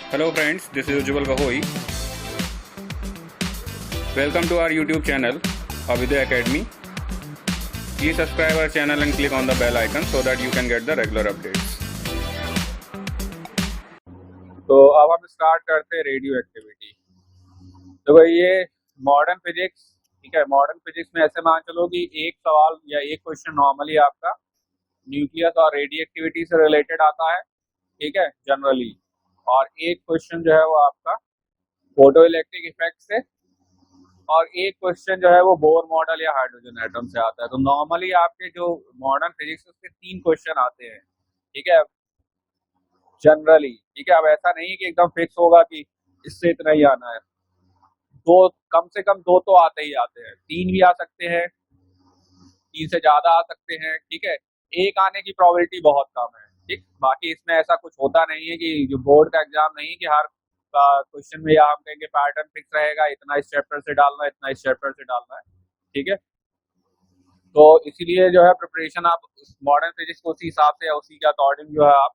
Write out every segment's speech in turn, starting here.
Hello friends, this is Ujjwal Gahoi. Welcome to our YouTube channel, Avidya Academy. Please subscribe our channel and click on the bell icon so that you can get the regular updates. तो अब हम start करते हैं radio activity. तो भाई ये modern physics, ठीक है। मॉडर्न फिजिक्स में ऐसे मान चलो कि एक सवाल या एक क्वेश्चन नॉर्मली आपका न्यूक्लियस और रेडियो एक्टिविटी से रिलेटेड आता है, ठीक है, जनरली। और एक क्वेश्चन जो है वो आपका फोटो इलेक्ट्रिक इफेक्ट से, और एक क्वेश्चन जो है वो बोर मॉडल या हाइड्रोजन एटम से आता है। तो नॉर्मली आपके जो मॉडर्न फिजिक्स उसके 3 क्वेश्चन आते हैं, ठीक है, जनरली, ठीक है। अब ऐसा नहीं है कि एकदम फिक्स होगा कि इससे इतना ही आना है। दो, कम से कम 2 तो आते ही आते हैं, 3 भी आ सकते हैं, 3 से ज्यादा आ सकते हैं, ठीक है। एक आने की प्रोबेबिलिटी बहुत कम है, ठीक। बाकी इसमें ऐसा कुछ होता नहीं है कि जो बोर्ड का एग्जाम नहीं है कि हर क्वेश्चन में या हम कहेंगे पैटर्न फिक्स रहेगा, इतना इस चैप्टर से डालना है, इतना इस चैप्टर से डालना है, ठीक है। तो इसीलिए जो है प्रिपरेशन आप मॉडर्न फिजिक्स को उसी हिसाब से या उसी के अकॉर्डिंग जो है आप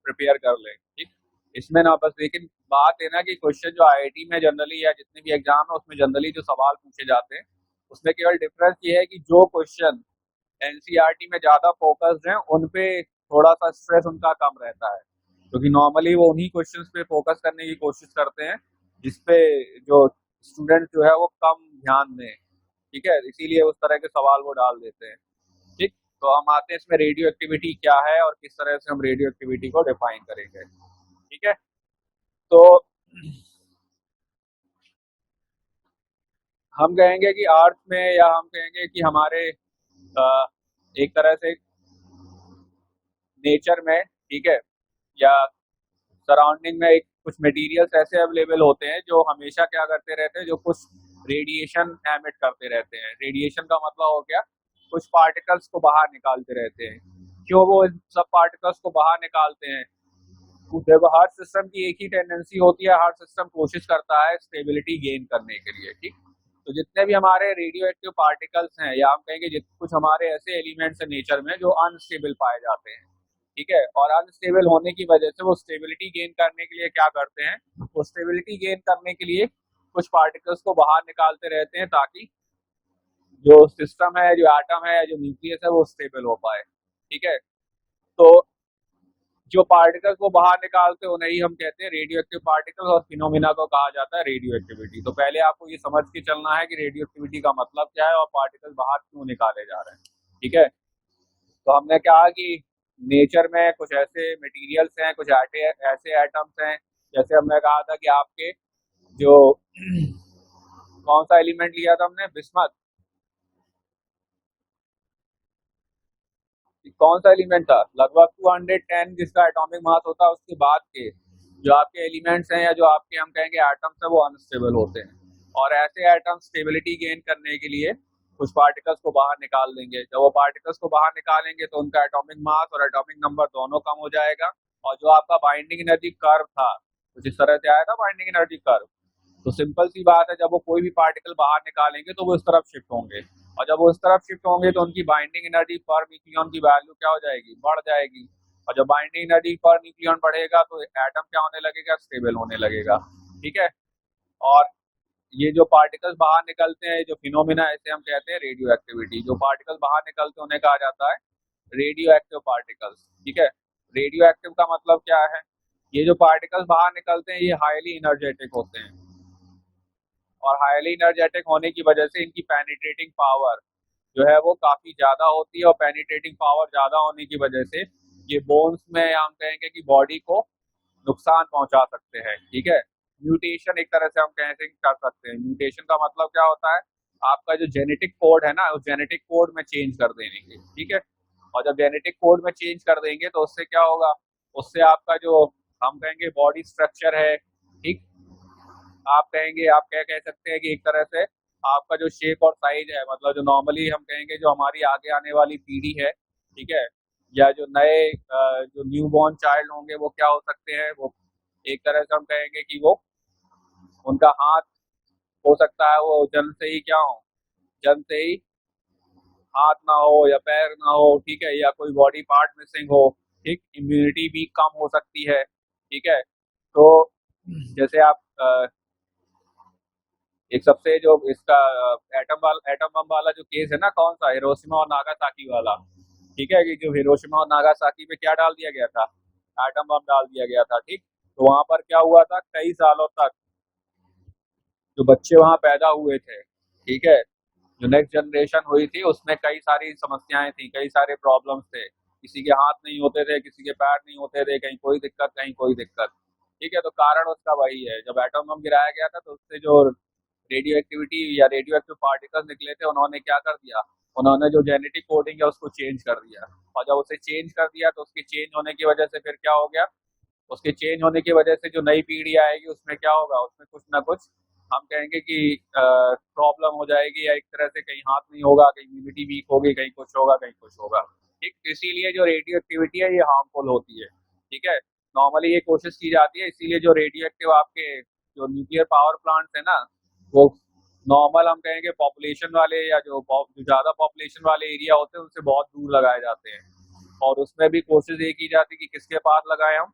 प्रिपेयर कर लें, ठीक। इसमें ना बस, लेकिन बात है ना कि क्वेश्चन जो आईआईटी में जनरली या जितने भी एग्जाम है उसमें जनरली जो सवाल पूछे जाते हैं उसमें केवल डिफरेंस ये है कि जो क्वेश्चन एनसीईआरटी में ज्यादा फोकस्ड हैं उन पे थोड़ा सा स्ट्रेस उनका कम रहता है, क्योंकि नॉर्मली वो उन्हीं क्वेश्चंस पे फोकस करने की कोशिश करते हैं जिसपे जो स्टूडेंट जो है वो कम ध्यान दें, ठीक है। इसीलिए उस तरह के सवाल वो डाल देते हैं, ठीक। तो हम आते हैं इसमें रेडियो एक्टिविटी क्या है और किस तरह से हम रेडियो एक्टिविटी को डिफाइन करेंगे, ठीक है। तो हम कहेंगे कि अर्थ में, या हम कहेंगे कि हमारे एक तरह से नेचर में, ठीक है, या सराउंडिंग में एक कुछ मटेरियल्स ऐसे अवेलेबल होते हैं जो हमेशा क्या करते रहते हैं, जो कुछ रेडिएशन एमिट करते रहते हैं। रेडिएशन का मतलब हो गया कुछ पार्टिकल्स को बाहर निकालते रहते हैं। क्यों वो इन सब पार्टिकल्स को बाहर निकालते हैं? जब हर सिस्टम की एक ही टेंडेंसी होती है, हर सिस्टम कोशिश करता है स्टेबिलिटी गेन करने के लिए, ठीक। तो जितने भी हमारे रेडियो एक्टिव पार्टिकल्स हैं, या हम कहेंगे कुछ हमारे ऐसे एलिमेंट्स हैं नेचर में जो अनस्टेबल पाए जाते हैं, ठीक है, और अनस्टेबल होने की वजह से वो स्टेबिलिटी गेन करने के लिए क्या करते हैं, वो स्टेबिलिटी गेन करने के लिए कुछ पार्टिकल्स को बाहर निकालते रहते हैं ताकि जो सिस्टम है, जो एटम है, जो न्यूक्लियस है वो स्टेबल हो पाए, ठीक है। तो जो पार्टिकल्स को बाहर निकालते हैं उन्हें ही हम कहते हैं रेडियो एक्टिव पार्टिकल्स, और फिनोमिना को कहा जाता है रेडियो एक्टिविटी। तो पहले आपको ये समझ के चलना है कि रेडियो एक्टिविटी का मतलब क्या है और पार्टिकल्स बाहर क्यों निकाले जा रहे हैं, ठीक है। तो हमने कहा कि नेचर में कुछ ऐसे मटेरियल्स हैं, कुछ ऐसे एटम्स हैं, जैसे हमने कहा था कि आपके जो कौन सा एलिमेंट लिया था हमने, बिस्मथ, कौन सा एलिमेंट था, लगभग 210 जिसका एटॉमिक मास होता है, उसके बाद के जो आपके एलिमेंट्स हैं या जो आपके हम कहेंगे एटम्स हैं वो अनस्टेबल होते हैं। और ऐसे एटम्स स्टेबिलिटी गेन करने के लिए कुछ पार्टिकल्स को बाहर निकाल देंगे। जब वो पार्टिकल्स को बाहर निकालेंगे तो उनका एटॉमिक मास और एटॉमिक नंबर दोनों कम हो जाएगा, और जो आपका बाइंडिंग एनर्जी कर्व था कुछ इस तरह से आया था, बाइंडिंग एनर्जी कर्व। तो सिंपल सी बात है, जब वो कोई भी पार्टिकल बाहर निकालेंगे तो वो इस तरफ शिफ्ट होंगे, और जब वो इस तरफ शिफ्ट होंगे तो उनकी बाइंडिंग एनर्जी पर न्यूक्लियन की वैल्यू क्या हो जाएगी, बढ़ जाएगी। और जब बाइंडिंग एनर्जी पर न्यूक्लियन बढ़ेगा तो एटम क्या होने लगेगा, स्टेबल होने लगेगा, ठीक है। और ये जो पार्टिकल्स बाहर निकलते हैं, जो फिनोमिना, ऐसे हम कहते हैं रेडियो एक्टिविटी। जो पार्टिकल्स बाहर निकलते हैं उन्हें कहा जाता है रेडियो एक्टिव पार्टिकल्स, ठीक है। रेडियो एक्टिव का मतलब क्या है? ये जो पार्टिकल्स बाहर निकलते हैं ये हाईली एनर्जेटिक होते हैं, और हाईली एनर्जेटिक होने की वजह से इनकी पेनिट्रेटिंग पावर जो है वो काफी ज्यादा होती है, और पेनिट्रेटिंग पावर ज्यादा होने की वजह से ये बोन्स में, हम कहेंगे कि बॉडी को नुकसान पहुंचा सकते हैं, ठीक है। म्यूटेशन एक तरह से हम कहें कर सकते हैं। म्यूटेशन का मतलब क्या होता है, आपका जो जेनेटिक कोड है ना, उस जेनेटिक कोड में चेंज कर देने के, ठीक है। और जब जेनेटिक कोड में चेंज कर देंगे तो उससे क्या होगा, उससे आपका जो हम कहेंगे बॉडी स्ट्रक्चर है, ठीक, आप कहेंगे, आप क्या कह सकते हैं कि एक तरह से आपका जो शेप और साइज है, मतलब जो नॉर्मली हम कहेंगे जो हमारी आगे आने वाली पीढ़ी है, ठीक है, या जो नए जो न्यू बॉर्न चाइल्ड होंगे वो क्या हो सकते हैं, वो एक तरह से हम कहेंगे कि वो उनका हाथ हो सकता है वो जन्म से ही क्या हो, जन्म से ही हाथ ना हो या पैर ना हो, ठीक है, या कोई बॉडी पार्ट मिसिंग हो, ठीक, इम्यूनिटी भी कम हो सकती है, ठीक है। तो जैसे आप एक सबसे जो इसका एटम बम वाला जो केस है ना, कौन सा, हिरोशिमा और नागासाकी वाला, ठीक है, कि जो हिरोशिमा और नागासाकी पे क्या डाल दिया गया था, एटम बम डाल दिया गया था, ठीक। तो वहां पर क्या हुआ था, कई सालों तक जो बच्चे वहां पैदा हुए थे, ठीक है, जो नेक्स्ट जनरेशन हुई थी, उसमें कई सारी समस्याएं थी, कई सारे प्रॉब्लम्स थे, किसी के हाथ नहीं होते थे, किसी के पैर नहीं होते थे, कहीं कोई दिक्कत, कहीं कोई दिक्कत, ठीक है। तो कारण उसका वही है, जब एटम बम गिराया गया था तो उससे जो रेडियो एक्टिविटी या रेडियो एक्टिव पार्टिकल्स निकले थे, उन्होंने क्या कर दिया, उन्होंने जो जेनेटिक कोडिंग है उसको चेंज कर दिया, और जब उसे चेंज कर दिया तो उसके चेंज होने की वजह से फिर क्या हो गया, उसके चेंज होने की वजह से जो नई पीढ़ी आएगी उसमें क्या होगा, उसमें कुछ ना कुछ हम कहेंगे कि प्रॉब्लम हो जाएगी, या एक तरह से कहीं हाथ नहीं होगा, कहीं इम्यूनिटी वीक होगी, कहीं कुछ होगा, कहीं कुछ होगा, ठीक। इसीलिए जो रेडियो एक्टिविटी है ये हार्मफुल होती है, ठीक है। नॉर्मली ये कोशिश की जाती है, इसीलिए जो रेडियो एक्टिव आपके जो न्यूक्लियर पावर प्लांट्स है ना, वो नॉर्मल हम कहेंगे पॉपुलेशन वाले या जो ज्यादा पॉपुलेशन वाले एरिया होते हैं उनसे बहुत दूर लगाए जाते हैं, और उसमें भी कोशिश ये की जाती है कि किसके पास लगाए हम,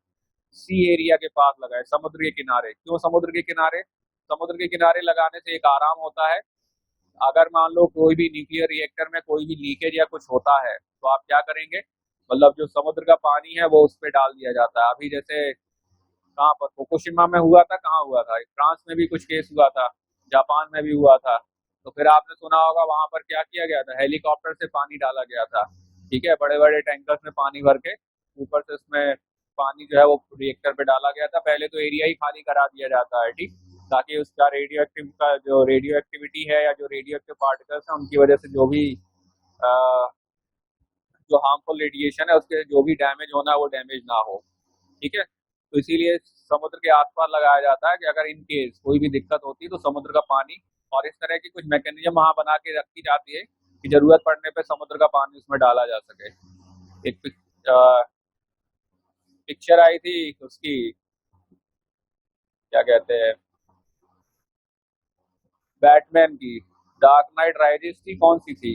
सी एरिया के पास लगाए, समुद्र के किनारे। क्यों समुद्र के किनारे, समुद्र के किनारे लगाने से एक आराम होता है, अगर मान लो कोई भी न्यूक्लियर रिएक्टर में कोई भी लीकेज या कुछ होता है तो आप क्या करेंगे, मतलब जो समुद्र का पानी है वो उस पर डाल दिया जाता है। अभी जैसे कहाँ पर फुकुशिमा में हुआ था, कहाँ हुआ था, फ्रांस में भी कुछ केस हुआ था, जापान में भी हुआ था। तो फिर आपने सुना होगा वहां पर क्या किया गया था, हेलीकॉप्टर से पानी डाला गया था, ठीक है, बड़े बड़े टैंकर्स में पानी भर के ऊपर से उसमें पानी जो है वो रिएक्टर पे डाला गया था। पहले तो एरिया ही खाली करा दिया जाता है, ठीक, ताकि उसका रेडियो एक्टिव का जो रेडियो एक्टिविटी है या जो रेडियो एक्टिव पार्टिकल्स है उनकी वजह से जो भी अ, जो हार्मफुल रेडिएशन है उसके जो भी डैमेज होना है वो डैमेज ना हो, ठीक है। तो इसीलिए समुद्र के आसपास लगाया जाता है कि अगर इन केस कोई भी दिक्कत होती है तो समुद्र का पानी, और इस तरह की कुछ मैकेनिज्म वहां बना के रखी जाती है कि जरूरत पड़ने पे समुद्र का पानी उसमें डाला जा सके। एक पिक्चर आई थी उसकी, क्या कहते हैं, बैटमैन की, डार्क नाइट राइजेस थी, कौन सी थी,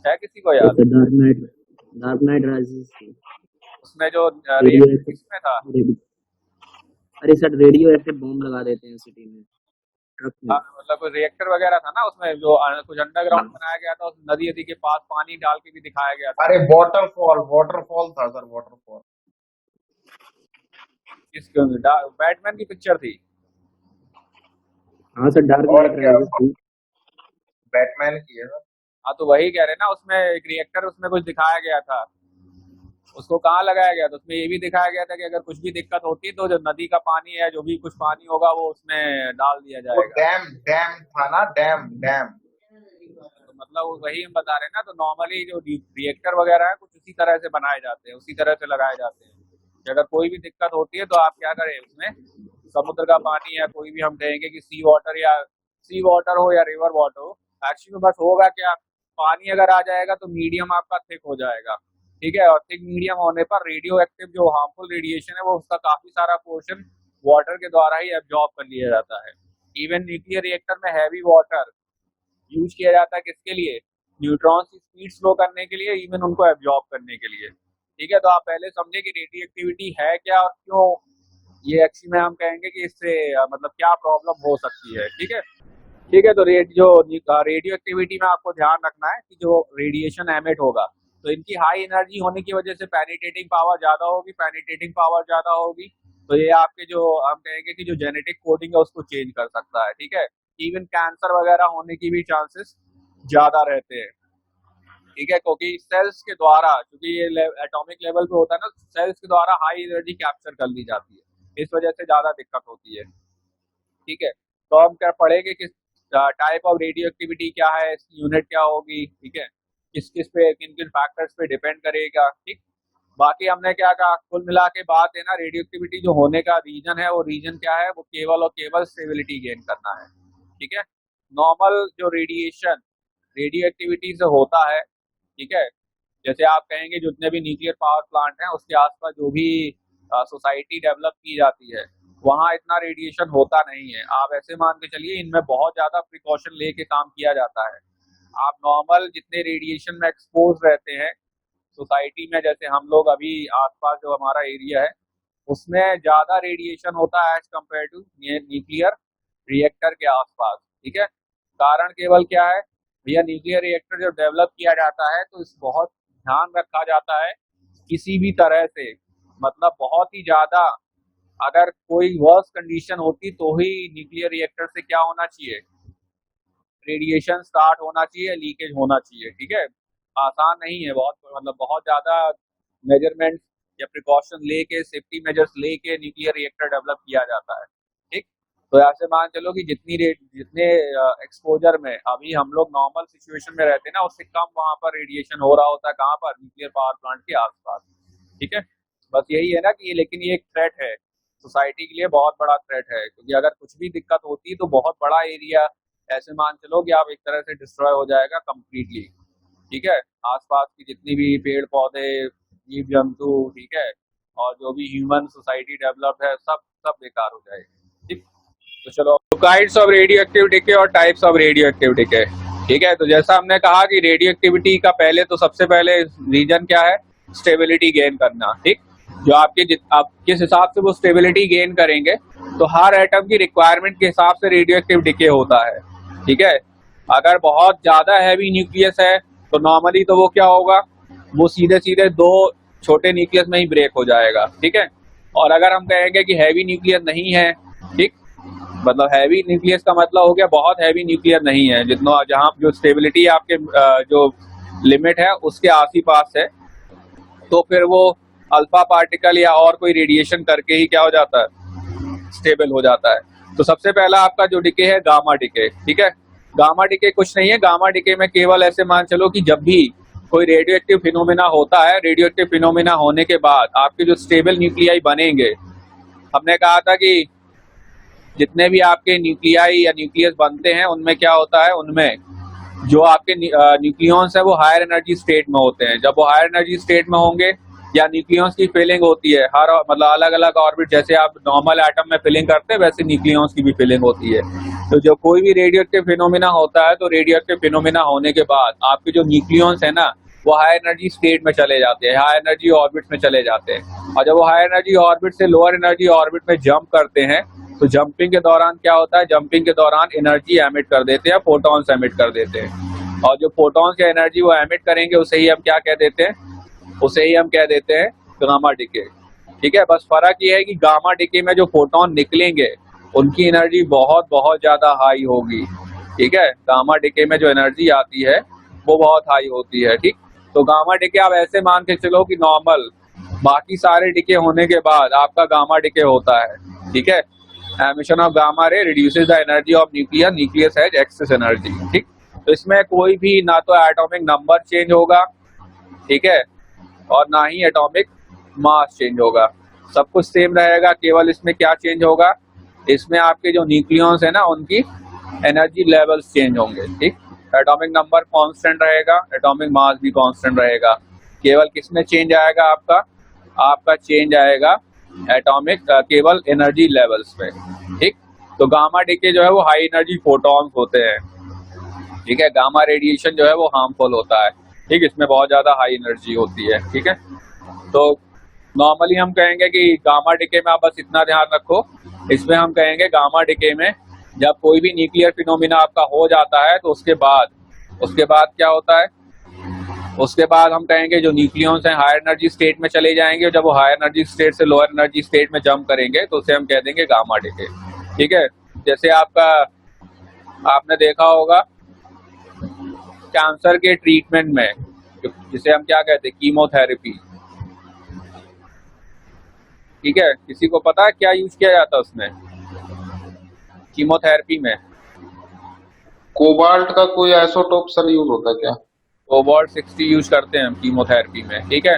है किसी को याद? डार्क नाइट राइजेस थी। उसमें जो रेडियो रेप एक्टिव, किसमें था, अरे सर रेडियो एक्टिव बॉम्ब लगा देते हैं सिटी में, ट्रक में। मतलब कोई रिएक्टर वगैरह था ना उसमें, जो कुछ अंडरग्राउंड हाँ बनाया गया था, उस नदी नदी के पास पानी डाल के भी दिखाया गया था। अरे वाटरफॉल वाटरफॉल था सर, वाटरफॉल। किस बैटमैन की पिक्चर थी? हाँ सर, डार्क और नाइट क्या, राइजेस थी। बैटमैन की है सर। हाँ तो वही कह रहे ना, उसमें एक रिएक्टर उसमें कुछ दिखाया गया था, उसको कहाँ लगाया गया था, उसमें ये भी दिखाया गया था कि अगर कुछ भी दिक्कत होती है तो जो नदी का पानी है, जो भी कुछ पानी होगा वो उसमें डाल दिया वो जाएगा। डैम डैम था ना, डैम डैम। तो मतलब वही हम बता रहे हैं ना, तो नॉर्मली जो रिएक्टर वगैरह है कुछ उसी तरह से बनाए जाते हैं, उसी तरह से लगाए जाते हैं कि अगर कोई भी दिक्कत होती है तो आप क्या करें, उसमें समुद्र का पानी या कोई भी हम कहेंगे कि सी वाटर, या सी वाटर हो या रिवर वाटर हो, एक्चुअली बस होगा क्या, पानी अगर आ जाएगा तो मीडियम आपका थिक हो जाएगा, ठीक है, और थिक मीडियम होने पर रेडियो एक्टिव जो हार्मफुल रेडिएशन है वो उसका काफी सारा पोर्शन वाटर के द्वारा ही एब्जॉर्ब कर लिया जाता है। इवन न्यूक्लियर रिएक्टर में हैवी वाटर यूज किया जाता है, किसके लिए, न्यूट्रॉन्स की स्पीड स्लो करने के लिए, इवन उनको एब्जॉर्ब करने के लिए, ठीक है। तो आप पहले समझे कि रेडियो एक्टिविटी है क्या और क्यों, ये एक्चुअली में हम कहेंगे कि इससे मतलब क्या प्रॉब्लम हो सकती है, ठीक है। ठीक है, तो जो रेडियो एक्टिविटी में आपको ध्यान रखना है कि जो रेडिएशन एमिट होगा तो इनकी हाई एनर्जी होने की वजह से पेनिट्रेटिंग पावर ज्यादा होगी, पेनिट्रेटिंग पावर ज्यादा होगी तो ये आपके जो हम कहेंगे कि जो जेनेटिक कोडिंग है उसको चेंज कर सकता है, ठीक है। इवन कैंसर वगैरह होने की भी चांसेस ज्यादा रहते हैं, ठीक है, क्योंकि सेल्स के द्वारा, क्योंकि ये एटॉमिक लेवल पे होता है ना, सेल्स के द्वारा हाई एनर्जी कैप्चर कर ली जाती है, इस वजह से ज्यादा दिक्कत होती है, ठीक है। तो हम क्या पढ़ेंगे कि टाइप ऑफ रेडियो एक्टिविटी क्या है, इसकी यूनिट क्या होगी, ठीक है, किस किस पे, किन किन फैक्टर्स पे डिपेंड करेगा, ठीक। बाकी हमने क्या कहा, कुल मिला के बात है ना, रेडियो एक्टिविटी जो होने का रीजन है वो रीजन क्या है, वो केवल और केवल स्टेबिलिटी गेन करना है, ठीक है। नॉर्मल जो रेडिएशन रेडियो एक्टिविटी से होता है, ठीक है, जैसे आप कहेंगे जितने भी न्यूक्लियर पावर प्लांट हैं उसके आसपास जो भी सोसाइटी डेवलप की जाती है वहाँ इतना रेडिएशन होता नहीं है। आप ऐसे मान के चलिए इनमें बहुत ज्यादा प्रिकॉशन लेके काम किया जाता है। आप नॉर्मल जितने रेडिएशन में एक्सपोज रहते हैं सोसाइटी में, जैसे हम लोग अभी आसपास जो हमारा एरिया है उसमें ज़्यादा रेडिएशन होता है as compare to nuclear reactor के आसपास, ठीक है। कारण केवल क्या है भैया, न्यूक्लियर रिएक्टर जब डेवलप किया जाता है तो इस बहुत ध्यान रखा जाता है किसी भी तरह से, मतलब बहुत ही ज़्यादा अगर कोई वर्स कंडीशन होती तो ही न्यूक्लियर रिएक्टर से क्या होना चाहिए, रेडिएशन स्टार्ट होना चाहिए, लीकेज होना चाहिए, ठीक है। आसान नहीं है, बहुत मतलब बहुत ज़्यादा मेजरमेंट या प्रिकॉशन लेके, सेफ्टी मेजर्स लेके न्यूक्लियर रिएक्टर डेवलप किया जाता है, ठीक। तो ऐसे मान चलो कि जितने एक्सपोजर में अभी हम लोग नॉर्मल सिचुएशन में रहते हैं ना, उससे कम वहाँ पर रेडिएशन हो रहा होता है, कहाँ पर, न्यूक्लियर पावर प्लांट के आसपास, ठीक है। बस यही है ना कि लेकिन ये एक थ्रेट है सोसाइटी के लिए, बहुत बड़ा थ्रेट है, क्योंकि अगर कुछ भी दिक्कत होती तो बहुत बड़ा एरिया ऐसे मान चलो कि आप एक तरह से डिस्ट्रॉय हो जाएगा कम्प्लीटली, ठीक है। आसपास की जितनी भी पेड़ पौधे, जीव जंतु, ठीक है, और जो भी ह्यूमन सोसाइटी डेवलप है सब सब बेकार हो जाएगी, ठीक। तो चलो, kinds of radioactive decay और types of radioactive decay, ठीक है। तो जैसा हमने कहा कि रेडियो एक्टिविटी का पहले तो सबसे पहले रीजन क्या है, स्टेबिलिटी गेन करना, ठीक। जो आप किस हिसाब से वो स्टेबिलिटी गेन करेंगे, तो हर एटम की रिक्वायरमेंट के हिसाब से रेडियो एक्टिव डिके होता है, ठीक है। अगर बहुत ज्यादा हैवी न्यूक्लियस है तो नॉर्मली तो वो क्या होगा, वो सीधे सीधे दो छोटे न्यूक्लियस में ही ब्रेक हो जाएगा, ठीक है। और अगर हम कहेंगे कि हैवी न्यूक्लियस नहीं है, ठीक, मतलब हैवी न्यूक्लियस का मतलब हो गया बहुत हैवी न्यूक्लियस नहीं है, जितना जहाँ जो स्टेबिलिटी आपके जो लिमिट है उसके आस ही पास है, तो फिर वो अल्फा पार्टिकल या और कोई रेडिएशन करके ही क्या हो जाता है, स्टेबल हो जाता है। तो सबसे पहला आपका जो डिके है गामा डिके, ठीक है। गामा डिके कुछ नहीं है, गामा डिके में केवल ऐसे मान चलो कि जब भी कोई रेडियो एक्टिव फिनोमेना होता है, रेडियो एक्टिव फिनोमेना होने के बाद आपके जो स्टेबल न्यूक्लियाई बनेंगे, हमने कहा था कि जितने भी आपके न्यूक्लियाई या न्यूक्लियस बनते हैं उनमें क्या होता है, उनमें जो आपके न्यूक्लियॉन्स है वो हायर एनर्जी स्टेट में होते हैं। जब वो हायर एनर्जी स्टेट में होंगे या न्यूक्लियॉन्स की फिलिंग होती है, हर मतलब अलग अलग ऑर्बिट, जैसे आप नॉर्मल एटम में फिलिंग करते हैं वैसे न्यूक्लियॉन्स की भी फिलिंग होती है। तो जब कोई भी रेडियो एक्टिव फिनोमेना होता है तो रेडियो एक्टिव फिनोमेना होने के बाद आपके जो न्यूक्लियॉन्स है ना वो हाई एनर्जी स्टेट में चले जाते हैं, हाई एनर्जी ऑर्बिट में चले जाते हैं। और जब वो हाई एनर्जी ऑर्बिट से लोअर एनर्जी ऑर्बिट में जंप करते हैं तो जंपिंग के दौरान क्या होता है, जंपिंग के दौरान एनर्जी एमिट कर देते हैं, फोटॉन्स एमिट कर देते हैं। और जो फोटॉन्स की एनर्जी वो एमिट करेंगे उसे ही हम क्या कह देते हैं, उसे ही हम कह देते हैं गामा डिके, ठीक है। बस फर्क ये है कि गामा डिके में जो फोटॉन निकलेंगे उनकी एनर्जी बहुत बहुत ज्यादा हाई होगी, ठीक है। गामा डिके में जो एनर्जी आती है वो बहुत हाई होती है, ठीक। तो गामा डिके आप ऐसे मान के चलो कि नॉर्मल बाकी सारे डिके होने के बाद आपका गामा डिके होता है, ठीक है। Emission of gamma ray reduces the energy of nucleus, nucleus has excess energy, ठीक। तो इसमें कोई भी ना तो एटॉमिक नंबर चेंज होगा, ठीक है, और ना ही एटॉमिक मास चेंज होगा, सब कुछ सेम रहेगा। केवल इसमें क्या चेंज होगा, इसमें आपके जो न्यूक्लियॉन्स है ना उनकी एनर्जी लेवल्स चेंज होंगे, ठीक। एटॉमिक नंबर कांस्टेंट रहेगा, एटॉमिक मास भी कांस्टेंट रहेगा। केवल किसमें चेंज आएगा, आपका चेंज आएगा एटॉमिक केवल एनर्जी लेवल्स में, ठीक। तो गामा डिके जो है वो हाई एनर्जी फोटॉन्स होते हैं, ठीक है। गामा रेडिएशन जो है वो हार्मफुल होता है, ठीक, इसमें बहुत ज्यादा हाई एनर्जी होती है, ठीक है। तो नॉर्मली हम कहेंगे कि गामा डिके में आप बस इतना ध्यान रखो, इसमें हम कहेंगे गामा डिके में जब कोई भी न्यूक्लियर फिनोमिना आपका हो जाता है तो उसके बाद क्या होता है, उसके बाद हम कहेंगे जो न्यूक्लियॉन्स हैं हायर एनर्जी स्टेट में चले जाएंगे, जब वो हायर एनर्जी स्टेट से लोअर एनर्जी स्टेट में जंप करेंगे तो उसे हम कह देंगे गामा डिके, ठीक है। जैसे आपने देखा होगा कैंसर के ट्रीटमेंट में जिसे हम क्या कहते हैं, कीमोथेरेपी, ठीक है। किसी को पता है क्या यूज किया जाता है उसमें, कीमोथेरेपी में? कोबाल्ट का कोई आइसोटोप सर यूज होता है क्या? कोबाल्ट 60 यूज करते हैं हम कीमोथेरेपी में, ठीक है।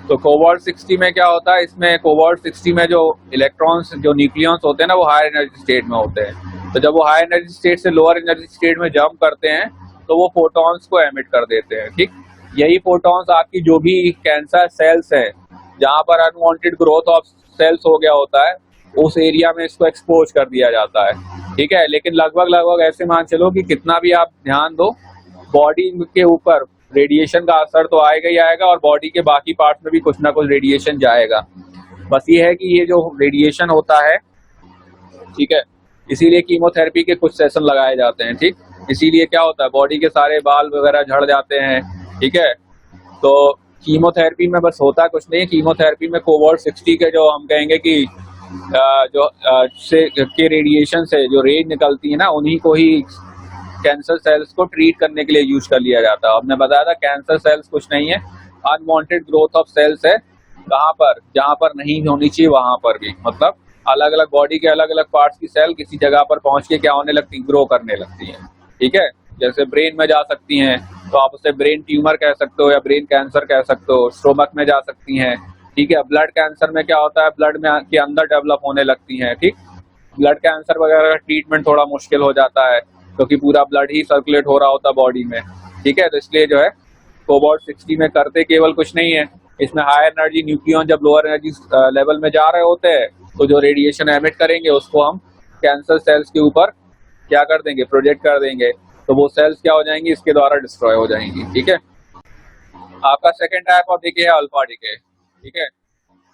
तो कोबाल्ट 60 में क्या होता है, इसमें कोबाल्ट 60 में जो इलेक्ट्रॉन्स, जो न्यूक्लियॉन्स होते हैं ना वो हायर एनर्जी स्टेट में होते हैं। तो जब वो हायर एनर्जी स्टेट से लोअर एनर्जी स्टेट में जंप करते हैं तो वो फोटॉन्स को एमिट कर देते हैं, ठीक। यही फोटॉन्स आपकी जो भी कैंसर सेल्स है जहाँ पर अनवांटेड ग्रोथ ऑफ सेल्स हो गया होता है उस एरिया में इसको एक्सपोज कर दिया जाता है, ठीक है। लेकिन लगभग ऐसे मान चलो कि कितना भी आप ध्यान दो बॉडी के ऊपर रेडिएशन का असर तो आएगा ही आएगा, और बॉडी के बाकी पार्ट्स में भी कुछ ना कुछ रेडिएशन जाएगा। बस ये है कि ये जो रेडिएशन होता है, ठीक है, इसीलिए कीमोथेरेपी के कुछ सेशन लगाए जाते हैं, ठीक। इसीलिए क्या होता है, बॉडी के सारे बाल वगैरह झड़ जाते हैं, ठीक है। तो कीमोथेरेपी में बस होता कुछ नहीं है, कीमोथेरेपी में कोबाल्ट 60 के जो हम कहेंगे कि के रेडिएशन से जो रेज निकलती है ना, उन्हीं को ही कैंसर सेल्स को ट्रीट करने के लिए यूज कर लिया जाता है। हमने बताया था कैंसर सेल्स कुछ नहीं है, अनवांटेड ग्रोथ ऑफ सेल्स है। कहाँ पर, जहाँ पर नहीं होनी चाहिए वहां पर भी, मतलब अलग अलग बॉडी के अलग अलग पार्ट्स की सेल किसी जगह पर पहुंच के क्या होने लगती, ग्रो करने लगती है, ठीक है। जैसे ब्रेन में जा सकती हैं तो आप उसे ब्रेन ट्यूमर कह सकते हो या ब्रेन कैंसर कह सकते हो। स्टोमक में जा सकती हैं, ठीक है। ब्लड कैंसर में क्या होता है, ब्लड में के अंदर डेवलप होने लगती हैं, ठीक। ब्लड कैंसर वगैरह का ट्रीटमेंट थोड़ा मुश्किल हो जाता है क्योंकि पूरा ब्लड ही सर्कुलेट हो रहा होता है बॉडी में, ठीक है। तो इसलिए जो है कोबाल्ट 60 में करते केवल कुछ नहीं है, इसमें हाई एनर्जी न्यूक्लियन जब लोअर एनर्जी लेवल में जा रहे होते हैं तो जो रेडिएशन एमिट करेंगे उसको हम कैंसर सेल्स के ऊपर क्या कर देंगे, प्रोजेक्ट कर देंगे, तो वो सेल्स क्या हो जाएंगी, इसके द्वारा डिस्ट्रॉय हो जाएंगी, ठीक है। आपका सेकंड टाइप ऑफ डिके है अल्फा डिके, ठीक है।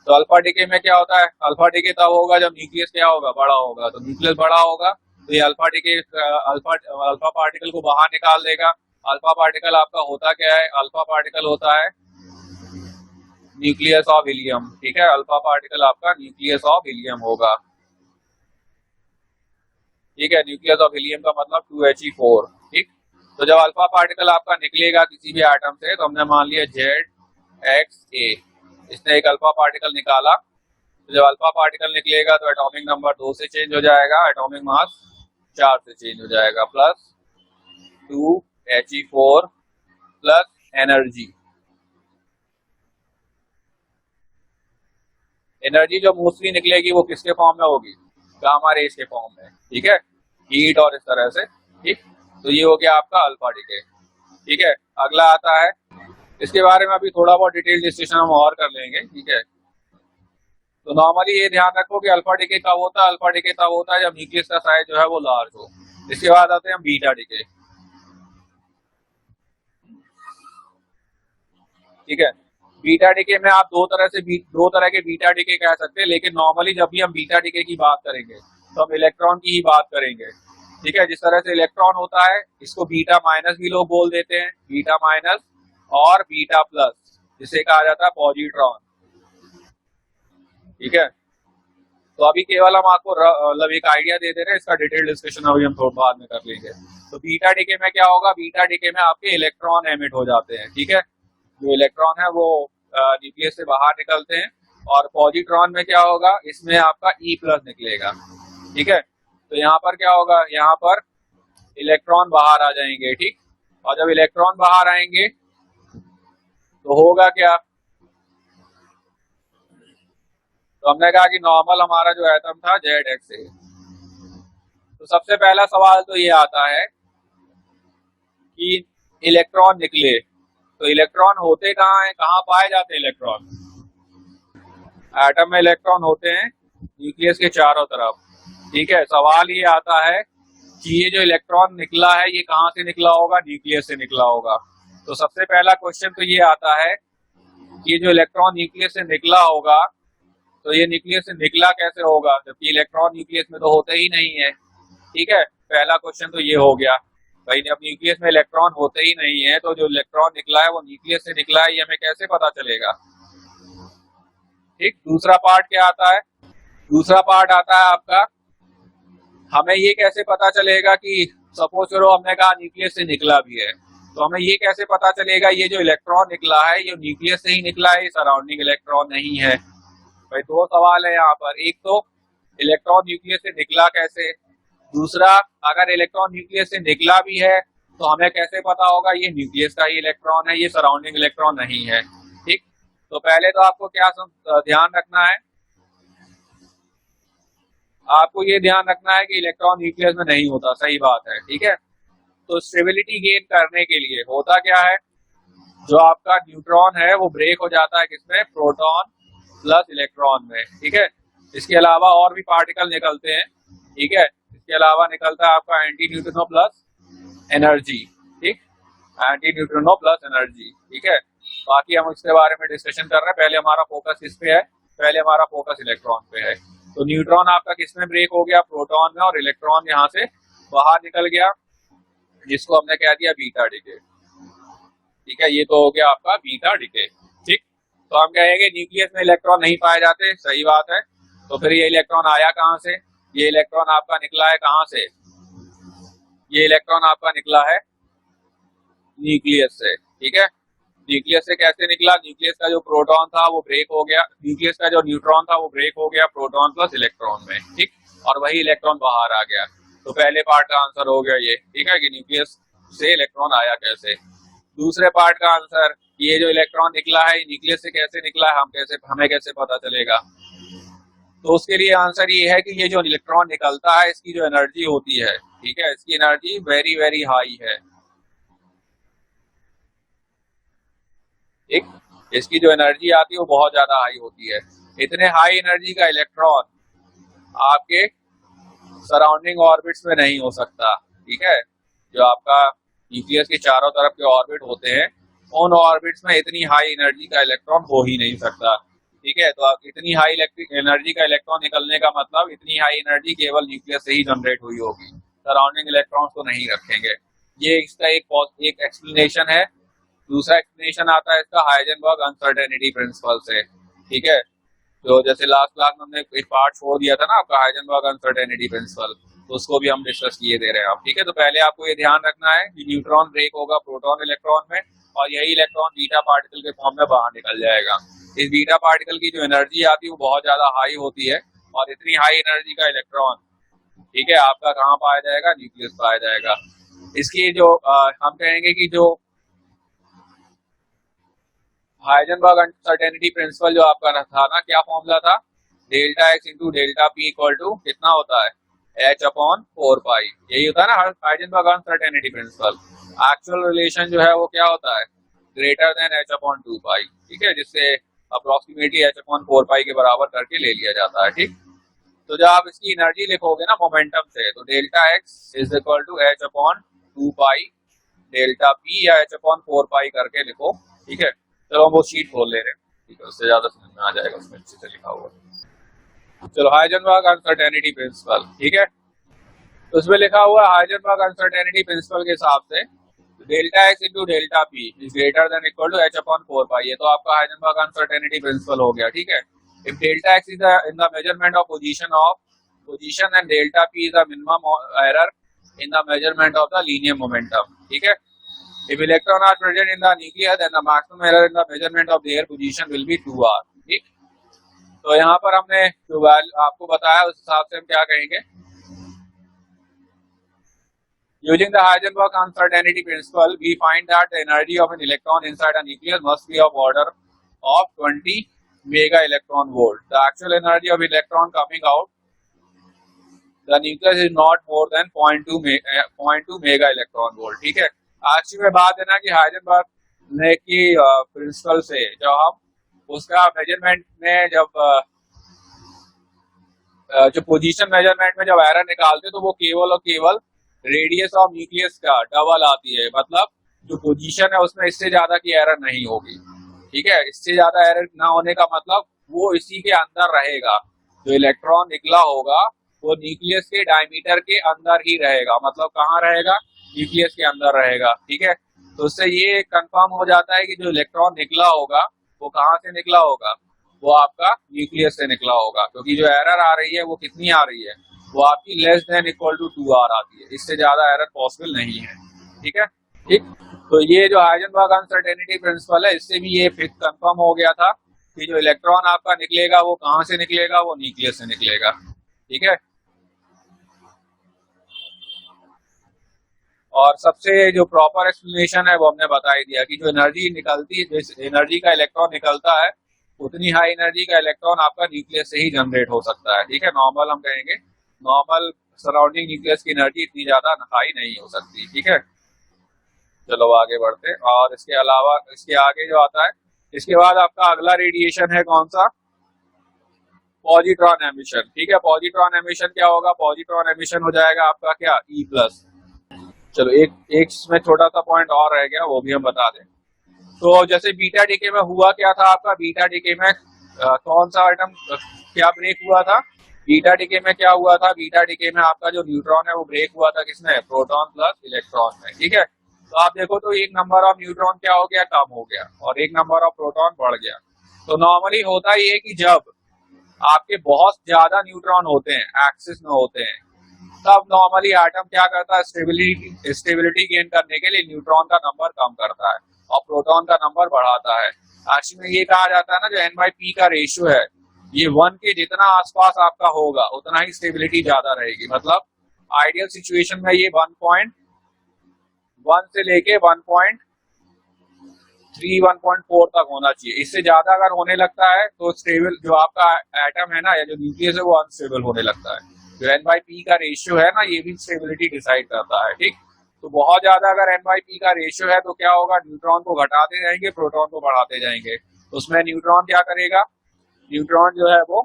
तो अल्फा डिके में क्या होता है, अल्फा डिके तब होगा जब न्यूक्लियस क्या होगा, बड़ा होगा। तो न्यूक्लियस बड़ा होगा तो ये अल्फा डिके अल्फा पार्टिकल को बाहर निकाल देगा। अल्फा पार्टिकल आपका होता क्या है, अल्फा पार्टिकल होता है न्यूक्लियस ऑफ हीलियम, ठीक है। अल्फा पार्टिकल आपका न्यूक्लियस ऑफ हीलियम होगा, ठीक है। न्यूक्लियस ऑफ हीलियम का मतलब 2He4, ठीक। तो जब अल्फा पार्टिकल आपका निकलेगा किसी भी एटम से, तो हमने मान लिया ZXA, इसने एक अल्फा पार्टिकल निकाला। तो जब अल्फा पार्टिकल निकलेगा तो एटॉमिक नंबर 2 से चेंज हो जाएगा, एटॉमिक मास 4 से चेंज हो जाएगा, plus 2He4 plus energy. Energy जो मोस्टली निकलेगी वो किसके फॉर्म में होगी, गामा रेज के फॉर्म में, ठीक है, हीट और इस तरह से, ठीक। तो ये हो गया आपका अल्फा डिके, ठीक है। अगला आता है, इसके बारे में अभी थोड़ा बहुत डिटेल डिस्कशन हम और कर लेंगे, ठीक है। तो नॉर्मली ये ध्यान रखो कि अल्फा डिके कब होता है, अल्फा डिके तब होता है जब न्यूक्लियस का साइज जो है वो लार्ज हो। इसके बाद आते हैं हम बीटा डिके, ठीक है। बीटा डिके में आप दो तरह के बीटा डिके कह सकते हैं, लेकिन नॉर्मली जब भी हम बीटा डिके की बात करेंगे तो हम इलेक्ट्रॉन की ही बात करेंगे, ठीक है। जिस तरह से इलेक्ट्रॉन होता है इसको बीटा माइनस भी लोग बोल देते हैं, बीटा माइनस और बीटा प्लस, जिसे कहा जाता है पॉजिट्रॉन, ठीक है। तो अभी केवल हम आपको मतलब एक आइडिया दे दे रहे हैं, इसका डिटेल डिस्कशन अभी हम थोड़ा बाद में कर लेंगे। तो बीटा डिके में क्या होगा, बीटा डिके में आपके इलेक्ट्रॉन एमिट हो जाते हैं, ठीक है। जो इलेक्ट्रॉन है वो न्यूक्लियस से बाहर निकलते हैं, और पॉजिट्रॉन में क्या होगा, इसमें आपका E प्लस निकलेगा, ठीक है। तो यहाँ पर क्या होगा, यहाँ पर इलेक्ट्रॉन बाहर आ जाएंगे, ठीक। और जब इलेक्ट्रॉन बाहर आएंगे तो होगा क्या, तो हमने कहा कि नॉर्मल हमारा जो एटम था ZXA। तो सबसे पहला सवाल तो ये आता है कि इलेक्ट्रॉन निकले तो इलेक्ट्रॉन होते कहाँ हैं, कहाँ पाए जाते हैं इलेक्ट्रॉन, एटम में इलेक्ट्रॉन होते हैं न्यूक्लियस के चारों तरफ, ठीक है। सवाल ये आता है कि ये जो इलेक्ट्रॉन निकला है ये कहाँ से निकला होगा, न्यूक्लियस से निकला होगा। तो सबसे पहला क्वेश्चन तो ये आता है कि ये जो इलेक्ट्रॉन न्यूक्लियस से निकला होगा, तो ये न्यूक्लियस से निकला कैसे होगा, जबकि इलेक्ट्रॉन न्यूक्लियस में तो होते ही नहीं है, ठीक है। पहला क्वेश्चन तो ये हो गया, भाई अब न्यूक्लियस में इलेक्ट्रॉन होते ही नहीं है तो जो इलेक्ट्रॉन निकला है वो न्यूक्लियस से निकला है, ये हमें कैसे पता चलेगा, ठीक। दूसरा पार्ट क्या आता है, दूसरा पार्ट आता है आपका, हमें ये कैसे पता चलेगा कि सपोज करो हमने कहा न्यूक्लियस से निकला भी है, तो हमें ये कैसे पता चलेगा ये जो इलेक्ट्रॉन निकला है ये न्यूक्लियस से ही निकला है, ये सराउंडिंग इलेक्ट्रॉन नहीं है। भाई दो सवाल है यहाँ पर, एक तो इलेक्ट्रॉन न्यूक्लियस से निकला कैसे, दूसरा अगर इलेक्ट्रॉन न्यूक्लियस से निकला भी है तो हमें कैसे पता होगा ये न्यूक्लियस का ही इलेक्ट्रॉन है, ये सराउंडिंग इलेक्ट्रॉन नहीं है, ठीक। तो पहले तो आपको क्या ध्यान रखना है, आपको ये ध्यान रखना है कि इलेक्ट्रॉन न्यूक्लियस में नहीं होता, सही बात है, ठीक है। तो स्टेबिलिटी गेन करने के लिए होता क्या है, जो आपका न्यूट्रॉन है वो ब्रेक हो जाता है किसमें, प्रोटॉन प्लस इलेक्ट्रॉन में, ठीक है। इसके अलावा और भी पार्टिकल निकलते हैं, ठीक है। इसके अलावा निकलता है आपका एंटी न्यूट्रिनो प्लस एनर्जी, ठीक। एंटी न्यूट्रिनो प्लस एनर्जी, ठीक है। बाकी हम इसके बारे में डिस्कशन कर रहे हैं, पहले हमारा फोकस किस पे है, पहले हमारा फोकस इलेक्ट्रॉन पे है। तो न्यूट्रॉन आपका किस में ब्रेक हो गया, प्रोटॉन में, और इलेक्ट्रॉन यहाँ से बाहर निकल गया, जिसको हमने कह दिया बीटा डिके, ठीक है। ये तो हो गया आपका बीटा डिके, ठीक। तो हम कहेंगे न्यूक्लियस में इलेक्ट्रॉन नहीं पाए जाते, सही बात है। तो फिर ये इलेक्ट्रॉन आया कहाँ से, ये इलेक्ट्रॉन आपका निकला है कहाँ से, ये इलेक्ट्रॉन आपका निकला है न्यूक्लियस से, ठीक है। न्यूक्लियस से कैसे निकला, न्यूक्लियस का जो प्रोटॉन था वो ब्रेक हो गया, न्यूक्लियस का जो न्यूट्रॉन था वो ब्रेक हो गया प्रोटॉन प्लस इलेक्ट्रॉन में, ठीक। और वही इलेक्ट्रॉन बाहर आ गया। तो पहले पार्ट का आंसर हो गया ये, ठीक है, कि न्यूक्लियस से इलेक्ट्रॉन आया कैसे। दूसरे पार्ट का आंसर, ये जो इलेक्ट्रॉन निकला है न्यूक्लियस से कैसे निकला है, हमें कैसे पता चलेगा। तो उसके लिए आंसर ये है कि ये जो इलेक्ट्रॉन निकलता है इसकी जो एनर्जी होती है, ठीक है, इसकी एनर्जी वेरी वेरी हाई है, ठीक। इसकी जो एनर्जी आती है वो बहुत ज्यादा हाई होती है। इतने हाई एनर्जी का इलेक्ट्रॉन आपके सराउंडिंग ऑर्बिट्स में नहीं हो सकता, ठीक है। जो आपका न्यूक्लियस के चारों तरफ के ऑर्बिट होते हैं, उन ऑर्बिट्स में इतनी हाई एनर्जी का इलेक्ट्रॉन हो ही नहीं सकता, ठीक है। तो आप इतनी हाई एनर्जी का इलेक्ट्रॉन निकलने का मतलब इतनी हाई एनर्जी केवल न्यूक्लियस से ही जनरेट हुई होगी, सराउंडिंग इलेक्ट्रॉन्स को नहीं रखेंगे। ये इसका एक एक्सप्लेनेशन है। दूसरा एक्सप्लेनेशन आता है इसका हाइजेनबर्ग अनसर्टेनिटी प्रिंसिपल से, ठीक है। तो जैसे लास्ट क्लास में हमने एक पार्ट छोड़ दिया था ना आपका हाइजेनबर्ग अनसर्टेनिटी प्रिंसिपल, तो उसको भी हम डिस्कस किए दे रहे हैं आप, ठीक है। तो पहले आपको ये ध्यान रखना है कि न्यूट्रॉन ब्रेक होगा प्रोटॉन इलेक्ट्रॉन में, और यही इलेक्ट्रॉन बीटा पार्टिकल के फॉर्म में बाहर निकल जाएगा। इस बीटा पार्टिकल की जो एनर्जी आती है वो बहुत ज्यादा हाई होती है, और इतनी हाई एनर्जी का इलेक्ट्रॉन, ठीक है, आपका कहाँ पाया जाएगा, न्यूक्लियस पाया जाएगा। इसकी जो हम कहेंगे कि जो हाइजेनबर्ग अनसर्टेनिटी प्रिंसिपल जो आपका था ना, क्या फॉर्मूला था, delta x into delta p equal to कितना होता है, h/4 पाई, यही होता है ना Heisenberg uncertainty principle. Actual relation जो है वो क्या होता है, ग्रेटर देन h/2 पाई, ठीक है, जिससे अप्रोक्सीमेटली h/4 पाई के बराबर करके ले लिया जाता है, ठीक। तो जब आप इसकी एनर्जी लिखोगे ना मोमेंटम से, तो delta x is equal to h/2 pi delta p या h/4 पाई करके लिखो, ठीक है। चलो हम वो शीट खोल ले रहे हैं, ठीक है, उससे ज्यादा समझ में आ जाएगा, उसमें अच्छे से लिखा हुआ। चलो हाइजेनबर्ग अनसर्टेनिटी प्रिंसिपल, ठीक है। तो उसमें लिखा हुआ हाइजेनबर्ग अनसर्टेनिटी प्रिंसिपल के हिसाब से delta x into delta p is greater than equal to h/4 pi, ये तो आपका हाइजेनबर्ग अनसर्टेनिटी प्रिंसिपल हो गया, ठीक है। If delta x is in the measurement of position and delta p is the minimum error in the measurement of the linear momentum, ठीक है। If electrons are present in the nucleus, then the maximum error in the measurement of their position will be 2r, ठीक। तो यहाँ पर हमने जो value आपको बताया उस हिसाब से हम क्या कहेंगे, using the Heisenberg uncertainty principle, we find that the energy of an electron inside a nucleus must be of order of 20 mega electron volt. The actual energy of electron coming out the nucleus is not more than 0.2 mega electron volt, ठीक है। अच्छी में बात है ना कि Heisenberg ने की प्रिंसिपल से जब हम उसका मेजरमेंट में जो पोजीशन मेजरमेंट में जब एरर निकालते तो वो केवल और केवल रेडियस ऑफ न्यूक्लियस का डबल आती है, मतलब जो पोजीशन है उसमें इससे ज्यादा की एरर नहीं होगी, ठीक है। इससे ज्यादा एरर ना होने का मतलब वो इसी के अंदर रहेगा, जो इलेक्ट्रॉन निकला होगा वो न्यूक्लियस के डायमीटर के अंदर ही रहेगा, मतलब कहाँ रहेगा, न्यूक्लियस के अंदर रहेगा, ठीक है। तो उससे ये कंफर्म हो जाता है कि जो इलेक्ट्रॉन निकला होगा वो कहाँ से निकला होगा, वो आपका न्यूक्लियस से निकला होगा, क्योंकि जो एरर आ रही है वो कितनी आ रही है, वो आपकी less than equal to 2r आती है, इससे ज्यादा एरर पॉसिबल नहीं है, ठीक है, ठीक। तो ये जो हाइजेनबर्ग अनसर्टेनिटी प्रिंसिपल है, इससे भी ये फिक्स कंफर्म हो गया था कि जो इलेक्ट्रॉन आपका निकलेगा वो कहाँ से निकलेगा, वो न्यूक्लियस से निकलेगा, ठीक है। और सबसे जो प्रॉपर एक्सप्लेनेशन है वो हमने बता ही दिया कि जो एनर्जी निकलती है, जिस एनर्जी का इलेक्ट्रॉन निकलता है उतनी हाई एनर्जी का इलेक्ट्रॉन आपका न्यूक्लियस से ही जनरेट हो सकता है, ठीक है। नॉर्मल हम कहेंगे नॉर्मल सराउंडिंग न्यूक्लियस की एनर्जी इतनी ज्यादा हाई नहीं हो सकती, ठीक है। चलो आगे बढ़ते हैं। और इसके अलावा इसके आगे जो आता है, इसके बाद आपका अगला रेडिएशन है कौन सा, पॉजिट्रॉन एमिशन, ठीक है। पॉजिट्रॉन एमिशन क्या होगा, पॉजिट्रॉन एमिशन हो जाएगा आपका क्या E+, चलो एक एक इसमें छोटा सा पॉइंट और रह गया, वो भी हम बता दें। तो जैसे बीटा डीके में हुआ क्या था आपका, बीटा डीके में कौन सा आइटम क्या ब्रेक हुआ था, बीटा डीके में क्या हुआ था, बीटा डीके में आपका जो न्यूट्रॉन है वो ब्रेक हुआ था किसमें, प्रोटॉन प्लस इलेक्ट्रॉन में। ठीक है, तो आप देखो तो एक नंबर ऑफ न्यूट्रॉन क्या हो गया, कम हो गया, और एक नंबर ऑफ प्रोटॉन बढ़ गया। तो नॉर्मली होता ये है कि जब आपके बहुत ज्यादा न्यूट्रॉन होते हैं, एक्सिस में होते हैं, तब नॉर्मली एटम क्या करता है, स्टेबिलिटी गेन करने के लिए न्यूट्रॉन का नंबर कम करता है और प्रोटॉन का नंबर बढ़ाता है। एक्चुअली में ये कहा जाता है ना, जो n/p का रेशियो है, ये 1 के जितना आसपास आपका होगा उतना ही स्टेबिलिटी ज्यादा रहेगी। मतलब आइडियल सिचुएशन में ये 1.1 से लेके 1.3 1.4 तक होना चाहिए। इससे ज्यादा अगर होने लगता है तो स्टेबल जो आपका एटम है ना, या जो न्यूक्लियस है, वो अनस्टेबल होने लगता है। जो n/p का रेशियो है ना, ये भी स्टेबिलिटी डिसाइड करता है। ठीक, तो बहुत ज्यादा अगर n/p का रेशियो है तो क्या होगा, न्यूट्रॉन को घटाते जाएंगे, प्रोटॉन को बढ़ाते जाएंगे। उसमें न्यूट्रॉन क्या करेगा, न्यूट्रॉन जो है वो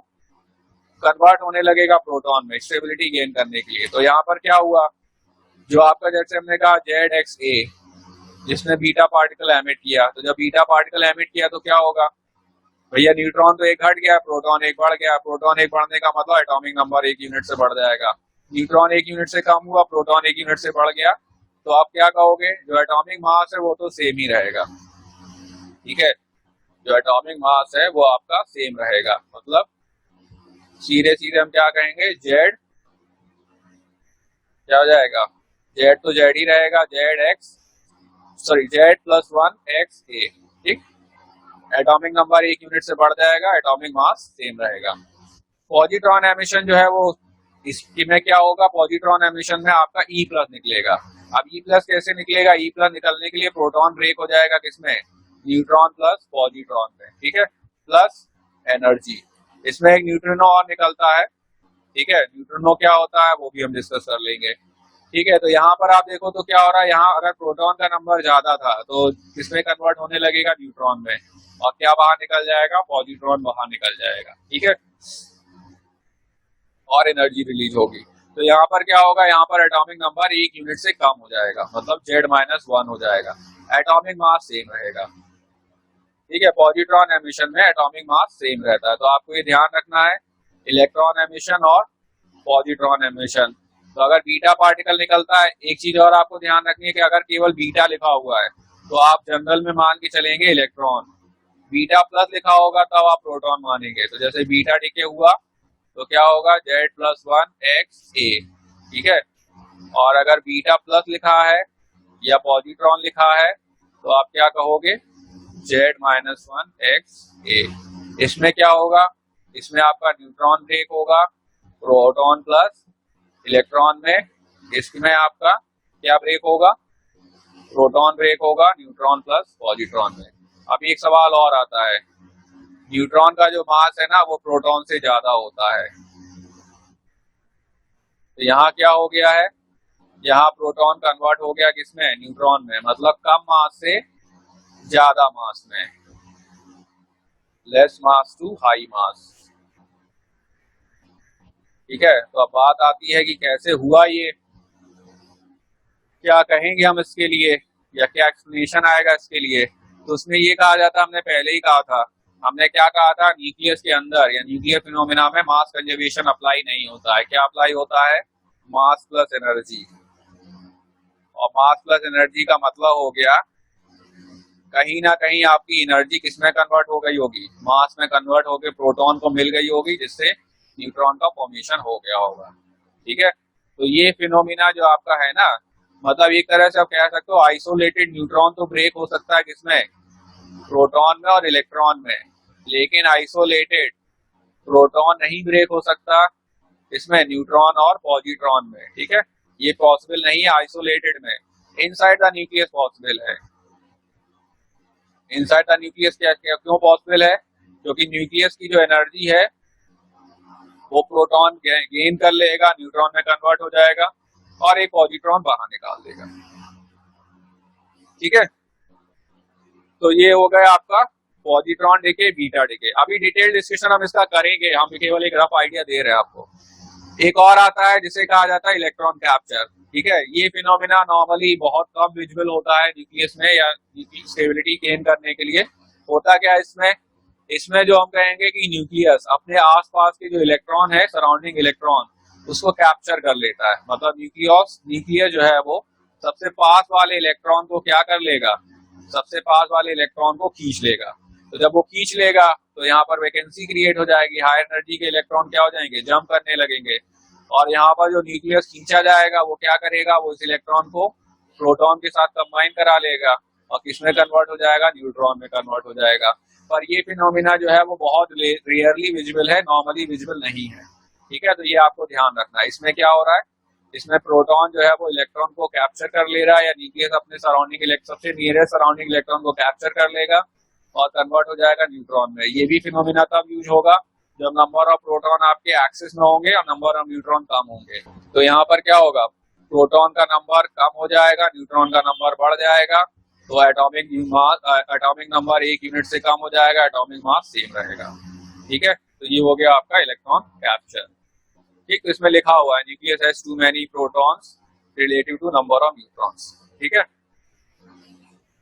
कन्वर्ट होने लगेगा प्रोटॉन में स्टेबिलिटी गेन करने के लिए। तो यहाँ पर क्या हुआ, जो आपका जैसे हमने कहा ZXA, जिसने बीटा पार्टिकल एमिट किया, तो जब बीटा पार्टिकल एमिट किया तो क्या होगा भैया, न्यूट्रॉन तो एक घट गया, प्रोटॉन एक बढ़ गया। प्रोटॉन एक बढ़ने का मतलब एटॉमिक नंबर 1 यूनिट से बढ़ जाएगा। न्यूट्रॉन 1 यूनिट से कम हुआ, प्रोटॉन 1 यूनिट से बढ़ गया, तो आप क्या कहोगे, जो एटॉमिक मास है वो तो सेम ही रहेगा। ठीक है, जो एटॉमिक मास है वो आपका सेम रहेगा। मतलब सीधे सीधे हम क्या कहेंगे, जेड क्या हो जाएगा, जेड तो जेड ही रहेगा, Z+1XA। ठीक, एटॉमिक नंबर 1 यूनिट से बढ़ जाएगा, एटॉमिक मास सेम रहेगा। पॉजिट्रॉन एमिशन जो है वो इसमें क्या होगा, पॉजिट्रॉन एमिशन में आपका E+ निकलेगा। अब E+ कैसे निकलेगा, E+ निकलने के लिए प्रोटॉन ब्रेक हो जाएगा किसमें, न्यूट्रॉन प्लस पॉजिट्रॉन में। ठीक है, प्लस एनर्जी, इसमें एक न्यूट्रिनो और निकलता है। ठीक है, न्यूट्रिनो क्या होता है वो भी हम डिस्कस कर लेंगे। ठीक है, तो यहाँ पर आप देखो तो क्या हो रहा है, यहाँ अगर प्रोटॉन का नंबर ज्यादा था तो किसमें कन्वर्ट होने लगेगा, न्यूट्रॉन में, और क्या बाहर निकल जाएगा, पॉजिट्रॉन बाहर निकल जाएगा। ठीक है, और एनर्जी रिलीज होगी। तो यहाँ पर क्या होगा, यहाँ पर एटॉमिक नंबर 1 यूनिट से कम हो जाएगा, मतलब Z-1 हो जाएगा, एटॉमिक मास सेम रहेगा। ठीक है, पॉजिट्रॉन एमिशन में एटॉमिक मास सेम रहता है। तो आपको ये ध्यान रखना है, इलेक्ट्रॉन एमिशन और पॉजिट्रॉन एमिशन। तो अगर बीटा पार्टिकल निकलता है, एक चीज और आपको ध्यान रखनी है कि अगर केवल बीटा लिखा हुआ है तो आप जनरल में मान के चलेंगे इलेक्ट्रॉन, बीटा प्लस लिखा होगा तब आप प्रोटॉन मानेंगे। तो जैसे बीटा डीके हुआ तो क्या होगा, Z+1XA। ठीक है, और अगर बीटा प्लस लिखा है या पॉजिट्रॉन लिखा है तो आप क्या कहोगे, Z-1XA। इसमें क्या होगा, इसमें आपका न्यूट्रॉन ब्रेक होगा, प्रोटॉन प्लस इलेक्ट्रॉन में। इसमें आपका क्या ब्रेक होगा, प्रोटॉन ब्रेक होगा, न्यूट्रॉन प्लस पॉजिट्रॉन में। अब एक सवाल और आता है, न्यूट्रॉन का जो मास है ना वो प्रोटॉन से ज्यादा होता है, तो यहाँ क्या हो गया है, यहाँ प्रोटॉन कन्वर्ट हो गया किसमें, न्यूट्रॉन में। मतलब कम मास से ज्यादा मास में, less mass to high mass. ठीक है, तो अब बात आती है कि कैसे हुआ ये, क्या कहेंगे हम इसके लिए, या क्या एक्सप्लेनेशन आएगा इसके लिए। तो उसमें ये कहा जाता है, हमने पहले ही कहा था, हमने क्या कहा था, न्यूक्लियस के अंदर या न्यूक्लियर फिनोमेना में मास कंजर्वेशन अप्लाई नहीं होता है। क्या अप्लाई होता है, मास प्लस एनर्जी। और मास प्लस एनर्जी का मतलब हो गया, कहीं ना कहीं आपकी एनर्जी किसमें कन्वर्ट हो गई होगी, मास में कन्वर्ट होकर प्रोटॉन को मिल गई होगी, जिससे न्यूट्रॉन का फॉर्मेशन हो गया होगा। ठीक है, तो ये फिनोमिना जो आपका है ना, मतलब एक तरह से आप कह सकते हो आइसोलेटेड न्यूट्रॉन तो ब्रेक हो सकता है किसमें, प्रोटॉन में और इलेक्ट्रॉन में, लेकिन आइसोलेटेड प्रोटॉन नहीं ब्रेक हो सकता इसमें, न्यूट्रॉन और पॉजिट्रॉन में। ठीक है, ये पॉसिबल नहीं है आइसोलेटेड में, इनसाइड द न्यूक्लियस पॉसिबल है। इनसाइड द न्यूक्लियस क्या क्यों पॉसिबल है, क्योंकि न्यूक्लियस की जो एनर्जी है वो प्रोटॉन गेन कर लेगा, न्यूट्रॉन में कन्वर्ट हो जाएगा और एक पॉजिट्रॉन बाहर निकाल देगा। ठीक है, तो ये हो गया आपका पॉजिट्रॉन डीके, बीटा डीके। अभी डिटेल डिस्कशन हम इसका करेंगे, हम केवल एक रफ आइडिया दे रहे हैं आपको। एक और आता है जिसे कहा जाता है इलेक्ट्रॉन कैप्चर। ठीक है, ये फिनोमिना नॉर्मली बहुत कम विजुअल होता है न्यूक्लियस में या स्टेबिलिटी गेन करने के लिए। होता क्या है इसमें, इसमें जो हम कहेंगे कि न्यूक्लियस अपने आसपास के जो इलेक्ट्रॉन है, सराउंडिंग इलेक्ट्रॉन, उसको कैप्चर कर लेता है। मतलब न्यूक्लियस जो है वो सबसे पास वाले इलेक्ट्रॉन को क्या कर लेगा, सबसे पास वाले इलेक्ट्रॉन को खींच लेगा। तो जब वो खींच लेगा तो यहाँ पर वैकेंसी क्रिएट हो जाएगी, हाई एनर्जी के इलेक्ट्रॉन क्या हो जाएंगे, जंप करने लगेंगे। और यहाँ पर जो न्यूक्लियस खींचा जाएगा वो क्या करेगा, वो इस इलेक्ट्रॉन को प्रोटॉन के साथ कंबाइन करा लेगा और किसमें कन्वर्ट हो जाएगा, न्यूट्रॉन में कन्वर्ट हो जाएगा। पर ये फिनोमिना जो है वो बहुत रेयरली विजिबल है, नॉर्मली विजिबल नहीं है। ठीक है, तो ये आपको ध्यान रखना है। इसमें क्या हो रहा है, इसमें प्रोटॉन जो है वो इलेक्ट्रॉन को कैप्चर कर ले रहा है, या न्यूक्लियस अपने सराउंडिंग सबसे नियरेस्ट सराउंडिंग इलेक्ट्रॉन को कैप्चर कर लेगा और कन्वर्ट हो जाएगा न्यूट्रॉन में। ये भी फिनोमिना तब यूज होगा जब नंबर ऑफ प्रोटॉन आपके एक्सिस में होंगे और नंबर ऑफ न्यूट्रॉन कम होंगे। तो यहाँ पर क्या होगा, प्रोटॉन का नंबर कम हो जाएगा, न्यूट्रॉन का नंबर बढ़ जाएगा, तो एटॉमिक नंबर 1 यूनिट से कम हो जाएगा, एटॉमिक मास सेम रहेगा। ठीक है, तो ये हो गया आपका इलेक्ट्रॉन कैप्चर। ठीक, तो इसमें लिखा हुआ है nucleus has too many protons relative to number of neutrons. ठीक है,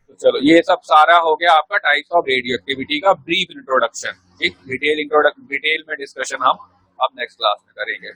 तो चलो ये सब सारा हो गया आपका टाइप्स ऑफ रेडियो एक्टिविटी का ब्रीफ इंट्रोडक्शन। ठीक, डिटेल में डिस्कशन हम अब नेक्स्ट क्लास में करेंगे।